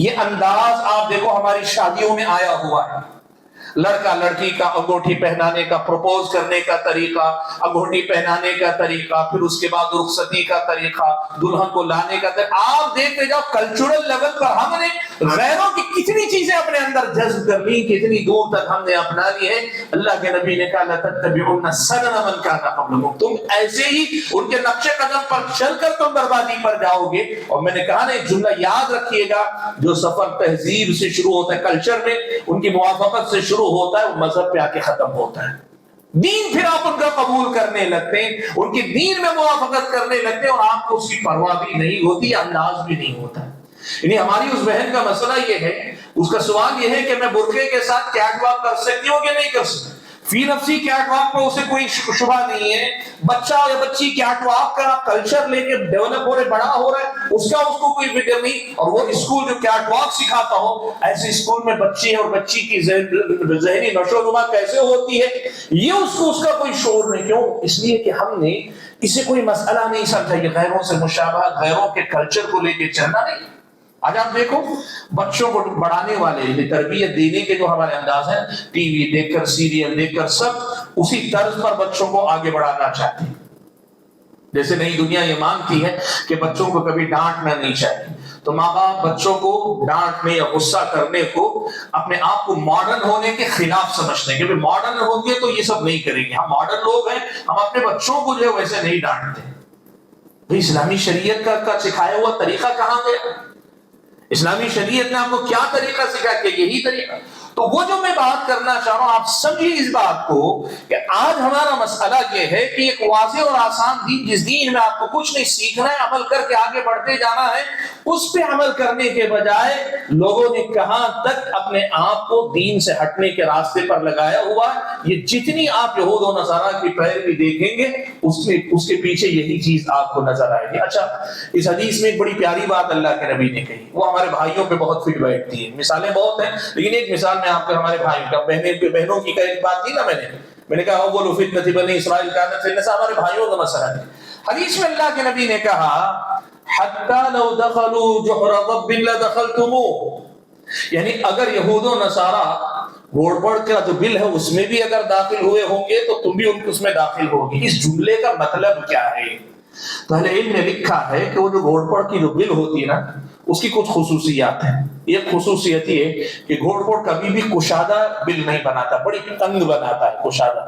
یہ انداز آپ دیکھو ہماری شادیوں میں آیا ہوا ہے، لڑکا لڑکی کا انگوٹھی پہنانے کا، پروپوز کرنے کا طریقہ، انگوٹھی پہنانے کا طریقہ، پھر اس کے بعد رخصتی کا طریقہ، دلہن کو لانے کا طریقہ، آپ دیکھتے جاؤ کلچرل لیول پر ہم نے غیروں کی کتنی چیزیں اپنے اندر جذب کر لی، کتنی دور تک ہم نے اپنا لی ہے۔ اللہ کے نبی نے کہا لَتَتَّبِعُنَّ سَنَنَ مَنْ كَانَ قَبْلَكُمْ، تم ایسے ہی ان کے نقش قدم پر چل کر تم بربادی پر جاؤ گے۔ اور میں نے کہا نا ایک جملہ یاد رکھیے گا، جو سفر تہذیب سے شروع ہوتا ہے، کلچر میں ان کی موافقت سے شروع ہوتا ہے، وہ مذہب پہ آ کے ختم ہوتا ہے۔ دین پھر آپ ان کا قبول کرنے لگتے ہیں، ان کی دین میں موافقت کرنے لگتے ہیں، اور آپ کو اس کی پرواہ بھی نہیں ہوتی، انداز بھی نہیں ہوتا۔ یعنی ہماری اس بہن کا مسئلہ یہ ہے، اس کا سوال یہ ہے کہ میں برقعے کے ساتھ کیٹ واک کر سکتی ہوں کہ نہیں کر سکتی؟ فی نفسی کیٹ واک پر اسے کوئی شبہ نہیں ہے، بچہ یا بچی کیٹ واک کا کلچر لے کے ڈیولپ ہو رہے، بڑا ہو رہا ہے، اس کو کوئی فکر نہیں۔ اور وہ اسکول جو کیٹ واک سکھاتا ہو، ایسے اسکول میں بچے اور بچی کی ذہنی نشو و نما کیسے ہوتی ہے، یہ اس کا کوئی شعور نہیں۔ کیوں؟ اس لیے کہ ہم نے اسے کوئی مسئلہ نہیں سمجھا، یہ غیروں سے مشابہت، غیروں کے کلچر کو لے کے چلنا نہیں۔ آج آپ دیکھو بچوں کو بڑھانے والے، تربیت دینے کے جو ہمارے انداز ہیں، ٹی وی دیکھ کر، سیریل دیکھ کر، سب اسی طرز پر بچوں کو آگے بڑھانا چاہتے ہیں۔ جیسے نئی دنیا یہ مانگتی ہے کہ بچوں کو کبھی ڈانٹنا نہیں چاہیے، تو ماں باپ بچوں کو ڈانٹنے یا غصہ کرنے کو اپنے آپ کو ماڈرن ہونے کے خلاف سمجھتے ہیں کہ ماڈرن ہوں گے تو یہ سب نہیں کریں گے، ہم ماڈرن لوگ ہیں، ہم اپنے بچوں کو جو ہے ویسے نہیں ڈانٹتے۔ تو اسلامی شریعت کا سکھایا ہوا طریقہ کہاں گیا؟ اسلامی شریعت نے آپ کو کیا طریقہ سکھایا کہ یہی طریقہ؟ تو وہ جو میں بات کرنا چاہ رہا ہوں، آپ سمجھیے اس بات کو کہ آج ہمارا مسئلہ یہ ہے کہ ایک واضح اور آسان دین، جس دین میں آپ کو کچھ نہیں سیکھنا ہے، عمل کر کے آگے بڑھتے جانا ہے، اس پہ عمل کرنے کے بجائے لوگوں نے کہاں تک اپنے آپ کو دین سے ہٹنے کے راستے پر لگایا ہوا ہے۔ یہ جتنی آپ یہود و نصارہ کی پیروی دیکھیں گے، اس کے پیچھے یہی چیز آپ کو نظر آئے گی۔ اچھا، اس حدیث میں ایک بڑی پیاری بات اللہ کے نبی نے کہی، وہ ہمارے بھائیوں پہ بہت فٹ بیٹھتی ہے۔ مثالیں بہت ہیں، لیکن ایک مثال میں آپ کو ہمارے بھائیوں کا، بہنوں کی ایک بات کی نا، میں نے کہا وہ فتنۃ بنی اسرائیل کانت فی النساء، ہمارے بھائیوں کا مسئلہ ہے۔ حدیث میں اللہ کے نبی نے کہا حتی لو دخلوا جحر ضب لدخلتموه، یعنی اگر یہود و نصارہ گھوڑپڑ کا جو بل ہے اس میں بھی اگر داخل ہوئے ہوں گے تو تم بھی اس میں داخل ہوگی۔ اس جملے کا مطلب کیا ہے؟ تو اہل علم نے لکھا ہے کہ وہ جو گھوڑپڑ کی جو بل ہوتی ہے نا، اس کی کچھ خصوصیات ہیں۔ ایک خصوصیت یہ کہ گھوڑپڑ کبھی بھی کشادہ بل نہیں بناتا، بڑی تنگ بناتا ہے کشادہ،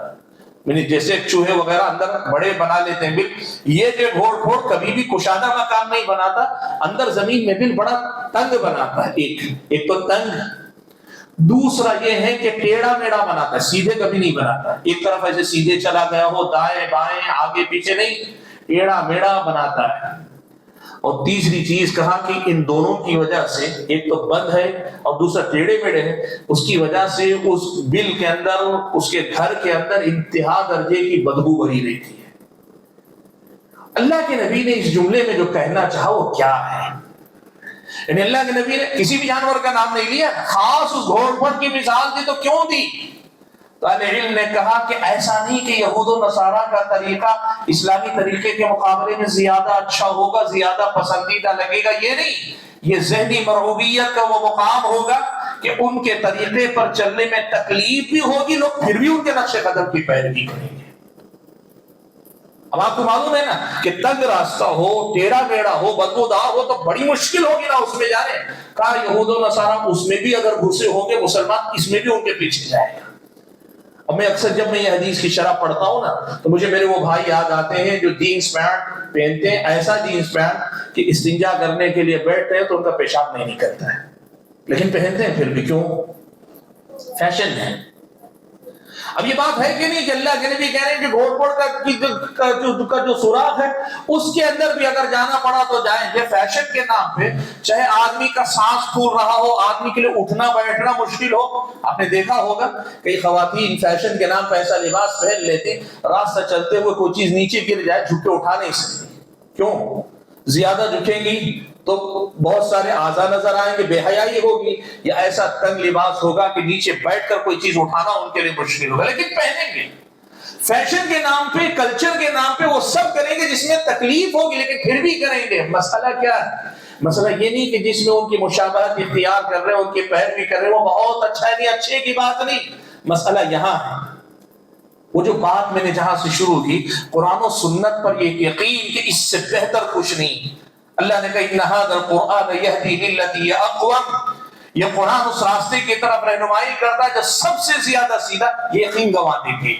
یعنی جیسے چوہے وغیرہ اندر بڑے بنا لیتے ہیں بل، یہ جو گھوڑپڑ کبھی بھی کشادہ مکان نہیں بناتا، اندر زمین میں بل بڑا تنگ بناتا ہے۔ ایک تو تنگ، دوسرا یہ ہے کہ ٹیڑھا میڑا بناتا ہے، سیدھے کبھی نہیں بناتا، ایک طرف ایسے سیدھے چلا گیا ہو، دائیں بائیں آگے پیچھے نہیں، ٹیڑھا میڑا بناتا ہے۔ اور تیسری چیز کہا کہ ان دونوں کی وجہ سے، ایک تو بند ہے اور دوسرا ٹیڑھے میڑے ہے، اس کی وجہ سے اس بل کے اندر، اس کے گھر کے اندر انتہا درجے کی بدبو بھری رہتی ہے۔ اللہ کے نبی نے اس جملے میں جو کہنا چاہا وہ کیا ہے؟ یعنی اللہ کے نبی نے کسی بھی جانور کا نام نہیں لیا، خاص اس گھوڑپڑ کی مثال دی تو کیوں دی؟ تو اہل علم نے کہا کہ ایسا نہیں کہ یہود و نصارہ کا طریقہ اسلامی طریقے کے مقابلے میں زیادہ اچھا ہوگا، زیادہ پسندیدہ لگے گا، یہ نہیں، یہ ذہنی مرغوبیت کا وہ مقام ہوگا کہ ان کے طریقے پر چلنے میں تکلیف بھی ہوگی، لوگ پھر بھی ان کے نقش قدم کی پیروی کریں گے۔ اب آپ کو معلوم ہے نا کہ تنگ راستہ ہو، ٹیڑھا میڑا ہو، بدبودار ہو تو بڑی مشکل ہوگی نا اس میں جانے۔ کہا یہود و نصارہ اس میں بھی اگر گھسے ہوں گے، مسلمان اس میں بھی ان کے پیچھے جائے گا۔ اب میں اکثر جب میں یہ حدیث کی شرح پڑھتا ہوں نا تو مجھے میرے وہ بھائی یاد آتے ہیں جو جینس پینٹ پہنتے ہیں، ایسا جینس پینٹ کہ استنجا کرنے کے لیے بیٹھتے ہیں تو ان کا پیشاب نہیں نکلتا ہے، لیکن پہنتے ہیں پھر بھی، کیوں؟ فیشن ہے۔ اب یہ بات ہے کہ نہیں کہ اللہ کے نبی کہہ رہے ہیں کہ گھوڑ پھوڑ کا جو سوراخ ہے اس کے اندر بھی اگر جانا پڑا تو جائیں گے. فیشن کے نام پہ چاہے آدمی کا سانس پھول رہا ہو, آدمی کے لیے اٹھنا بیٹھنا مشکل ہو. آپ نے دیکھا ہوگا کئی خواتین فیشن کے نام پہ ایسا لباس پہن لیتی, راستہ چلتے ہوئے کوئی چیز نیچے گر جائے جھک کے اٹھا نہیں سکتی. کیوں؟ زیادہ جھکیں گی تو بہت سارے اعضاء نظر آئیں گے, بے حیائی ہوگی, یا ایسا تنگ لباس ہوگا کہ نیچے بیٹھ کر کوئی چیز اٹھانا ان کے لیے مشکل ہوگا. لیکن پہنیں گے. فیشن کے نام پہ, کلچر کے نام پہ وہ سب کریں گے جس میں تکلیف ہوگی, لیکن پھر بھی کریں گے. مسئلہ کیا ہے؟ مسئلہ یہ نہیں کہ جس میں ان کی مشابہت اختیار کر رہے ہیں, ان کی پیروی کر رہے ہیں, وہ بہت اچھا ہے, نہیں اچھے کی بات نہیں. مسئلہ یہاں ہے, وہ جو بات میں نے جہاں سے شروع کی, قرآن و سنت پر یہ یقین کہ اس سے بہتر کچھ نہیں. اللہ نے کہا ان ھذا القرآن یہدی للتی ہی اقوم, یہ قرآن اس راستے کی طرف رہنمائی کرتا ہے جو سب سے زیادہ سیدھا. یہ یقین گنوانے کی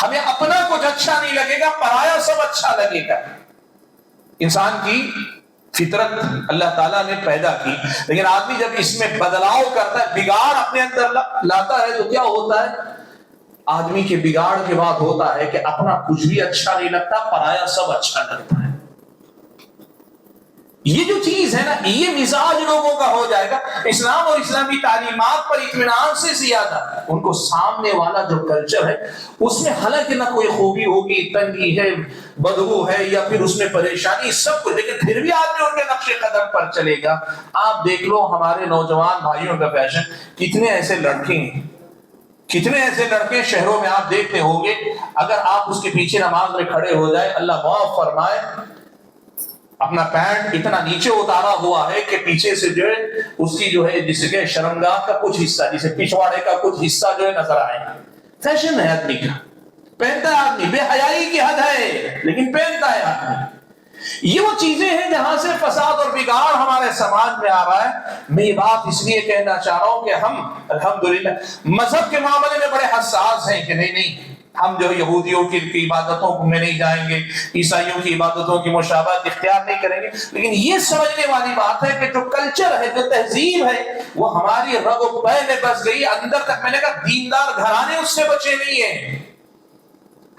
ہمیں اپنا کچھ اچھا نہیں لگے گا, پرایا سب اچھا لگے گا. انسان کی فطرت اللہ تعالیٰ نے پیدا کی, لیکن آدمی جب اس میں بدلاؤ کرتا ہے, بگاڑ اپنے اندر لاتا ہے, تو کیا ہوتا ہے؟ آدمی کے بگاڑ کے بعد ہوتا ہے کہ اپنا کچھ بھی اچھا نہیں لگتا, پرایا سب اچھا لگتا ہے. یہ جو چیز ہے نا, یہ مزاج لوگوں کا ہو جائے گا. اسلام اور اسلامی تعلیمات پر اطمینان سے زیادہ ان کو سامنے والا جو کلچر ہے اس میں حالانکہ نہ کوئی خوبی ہوگی, تنگی ہے, بدبو ہے, یا پھر اس میں پریشانی, سب کچھ, لیکن پھر بھی آدمی ان کے نقش قدم پر چلے گا. آپ دیکھ لو ہمارے نوجوان بھائیوں کا فیشن, کتنے ایسے لڑکے ہیں, کتنے ایسے لڑکے شہروں میں آپ دیکھتے ہوں گے, اگر آپ اس کے پیچھے نماز میں کھڑے ہو جائے, اللہ معاف فرمائے, اپنا پینٹ اتنا نیچے اتارا ہوا ہے کہ پیچھے سے جو ہے اس کی جو ہے جس کے شرمگاہ کا کچھ حصہ, جسے پچھواڑے کا کچھ حصہ جو ہے نظر آئے. فیشن ہے آدمی کا, پہنتا ہے آدمی, بے حیائی کی حد ہے لیکن پہنتا ہے آدمی. یہ وہ چیزیں ہیں جہاں سے فساد اور بگاڑ ہمارے سماج میں آ رہا ہے. میں یہ بات اس لیے کہنا چاہ رہا ہوں کہ ہم الحمدللہ مذہب کے معاملے میں بڑے حساس ہیں کہ نہیں ہم جو یہودیوں کی عبادتوں میں نہیں جائیں گے, عیسائیوں کی عبادتوں کی مشابہت اختیار نہیں کریں گے. لیکن یہ سمجھنے والی بات ہے کہ جو کلچر ہے, جو تہذیب ہے, وہ ہماری رگ و پے میں بس گئی اندر تک. میں نے کہا دیندار گھرانے اس سے بچے نہیں ہیں,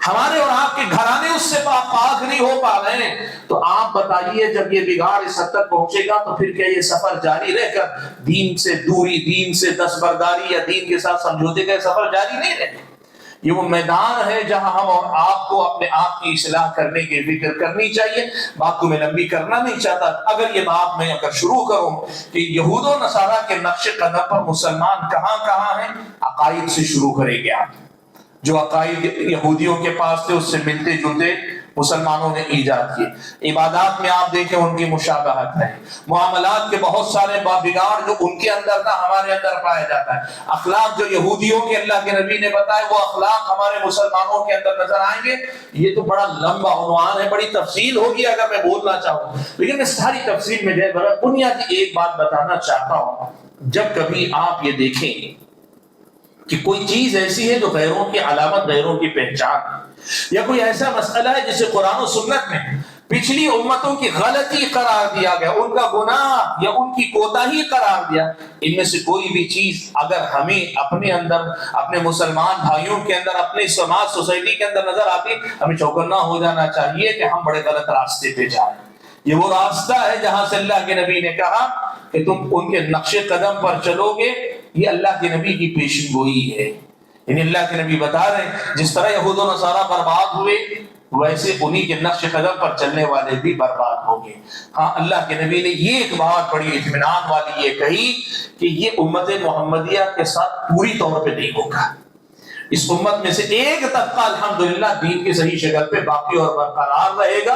ہمارے اور آپ کے گھرانے اس سے پاک نہیں ہو پا رہے ہیں. تو آپ بتائیے جب یہ بگاڑ اس حد تک پہنچے گا تو پھر کیا یہ سفر جاری رہ کر دین سے دوری, دین سے دستبرداری یا دین کے ساتھ سمجھوتے کا سفر جاری نہیں رہے. یہ وہ میدان ہے جہاں ہم اور آپ کو اپنے آپ کی اصلاح کرنے کی فکر کرنی چاہیے. بات کو میں لمبی کرنا نہیں چاہتا. اگر یہ بات میں اگر شروع کروں کہ یہود و نصارہ کے نقش قدم پر مسلمان کہاں کہاں ہیں, عقائد سے شروع کریں گے. آپ جو عقائد یہودیوں کے پاس تھے اس سے ملتے جلتے مسلمانوں نے ایجاد کیے. عبادات میں آپ دیکھیں ان کی مشابہت ہے, معاملات کے بہت سارے بگاڑ جو ان کے اندر تھا ہمارے اندر پایا جاتا ہے. اخلاق جو یہودیوں کے اللہ کے نبی نے بتائے وہ اخلاق ہمارے مسلمانوں کے اندر نظر آئیں گے. یہ تو بڑا لمبا عنوان ہے, بڑی تفصیل ہوگی اگر میں بولنا چاہوں, لیکن میں ساری تفصیل میں جائے بنیادی ایک بات بتانا چاہتا ہوں. جب کبھی آپ یہ دیکھیں کہ کوئی چیز ایسی ہے جو غیروں کی علامت, غیروں کی پہچان, یا کوئی ایسا مسئلہ ہے جسے قرآن و سنت میں پچھلی امتوں کی غلطی قرار دیا گیا, ان کا گناہ یا ان کی کوتاہی قرار دیا, ان میں سے کوئی بھی چیز اگر ہمیں اپنے اندر, اپنے مسلمان بھائیوں کے اندر, اپنے سماج سوسائٹی کے اندر نظر آتی, ہمیں چوکنا ہو جانا چاہیے کہ ہم بڑے غلط راستے پہ جائیں. یہ وہ راستہ ہے جہاں سے اللہ کے نبی نے کہا کہ تم ان کے نقش قدم پر چلو گے. یہ اللہ کے نبی کی پیشن گوئی ہے. یعنی اللہ کے نبی بتا رہے ہیں جس طرح یہود و نصارہ برباد ہوئے ویسے انہی کے نقش قدم پر چلنے والے بھی برباد ہوں گے. ہاں اللہ کے نبی نے یہ ایک بات بڑی اطمینان والی یہ کہی کہ یہ امت محمدیہ کے ساتھ پوری طور پہ نہیں ہوگا. اس امت میں سے ایک طبقہ الحمدللہ دین کی صحیح شکل پہ باقی اور برقرار رہے گا,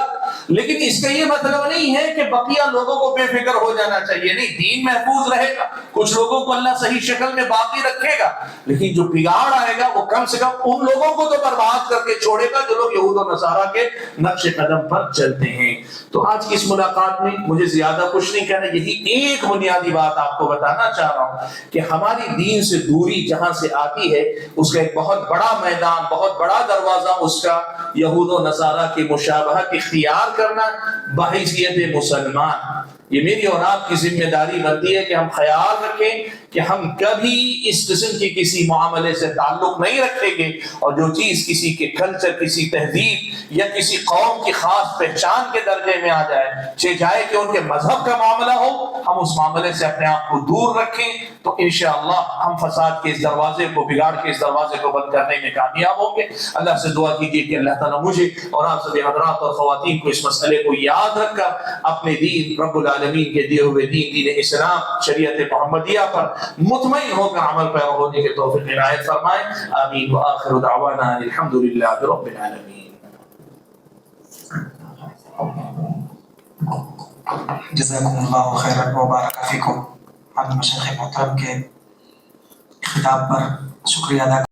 لیکن اس کا یہ مطلب نہیں ہے کہ بقیہ لوگوں کو بے فکر ہو جانا چاہیے. نہیں, دین محفوظ رہے گا, کچھ لوگوں کو اللہ صحیح شکل میں باقی رکھے گا, لیکن جو بگاڑ آئے گا وہ کم سے کم ان لوگوں کو تو برباد کر کے چھوڑے گا جو لوگ یہود و نصارہ کے نقش قدم پر چلتے ہیں. تو آج کی اس ملاقات میں مجھے زیادہ کچھ نہیں کہنا, یہی ایک بنیادی بات آپ کو بتانا چاہ رہا ہوں کہ ہماری دین سے دوری جہاں سے آتی ہے اس کا ایک بہت بڑا میدان, بہت بڑا دروازہ اس کا یہود و نصارہ کی مشابہت اختیار کرنا بحیثیت مسلمان. یہ میری اور آپ کی ذمہ داری بنتی ہے کہ ہم خیال رکھیں کہ ہم کبھی اس قسم کی کسی معاملے سے تعلق نہیں رکھیں گے، اور جو چیز کسی کے کلچر، کسی تہذیب یا کسی قوم کی خاص پہچان کے درجے میں آ جائے، چاہے کہ ان کے مذہب کا معاملہ ہو، ہم اس معاملے سے اپنے آپ کو دور رکھیں، تو انشاءاللہ ہم فساد کے اس دروازے کو، بگاڑ کے اس دروازے کو بند کرنے میں کامیاب ہوں گے۔ اللہ سے دعا کیجیے کہ اللہ تعالیٰ مجھے اور آپ سبھی حضرات اور خواتین کو اس مسئلے کو یاد رکھ کر اپنے دین رب العالمین کے دیے ہوئے دین اسلام، شریعت محمدیہ پر مطمئن ہو کر عمل پیرا ہونے کے توفیق عنایت فرمائے۔ آمین وآخر دعوانا الحمدللہ رب العالمین۔ جزاکم اللہ خیرا و بارک فیکم۔ ہم مشیخ محترم کے خطاب پر شکریہ ادا